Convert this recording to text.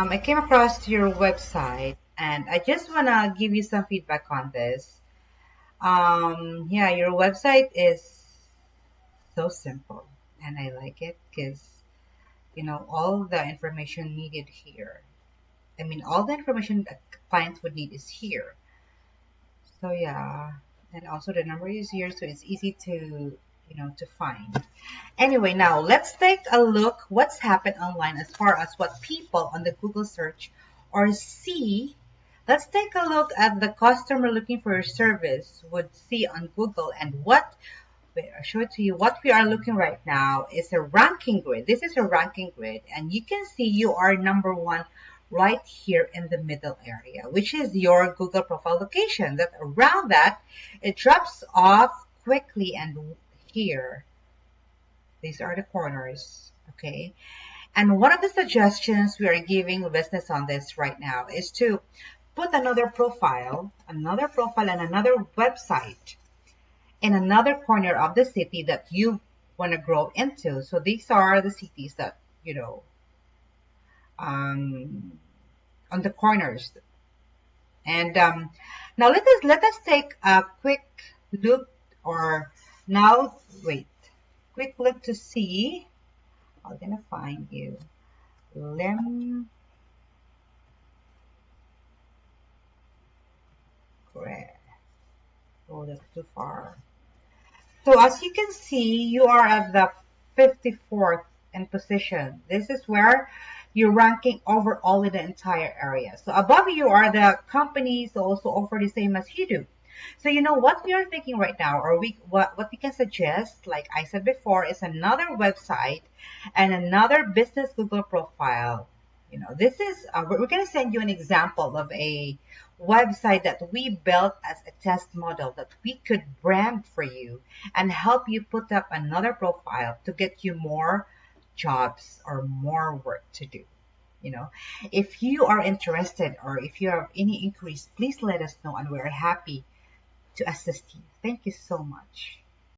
I came across your website and I just want to give you some feedback on this. Yeah, your website is so simple and I like it because, all the information needed here. I mean, all the information that clients would need is here. So yeah, and also the number is here, so it's easy to find. Anyway, now let's take a look what's happened online as far as what people on the Google search or see. Let's take a look at the customer looking for your service would see on Google and what, wait, I'll show it to you. What we are looking right now is a ranking grid. This is a ranking grid and you can see you are number one right here in the middle area, which is your Google profile location. That around that, it drops off quickly and here, these are the corners, okay? And one of the suggestions we are giving business on this right now is to put another profile and another website in another corner of the city that you want to grow into. So these are the cities that, on the corners. And now let us take a quick look or now wait. Quick look to see. I'm gonna find you. Limbgrabber'S. Oh, that's too far. So as you can see, you are at the 54th in position. This is where you're ranking overall in the entire area. So above you are the companies that also offer the same as you do. So what we are thinking right now, or what we can suggest, like I said before, is another website and another business Google profile. This is we're going to send you an example of a website that we built as a test model that we could brand for you and help you put up another profile to get you more jobs or more work to do. If you are interested or if you have any inquiries, please let us know and we're happy to assist you. Thank you so much.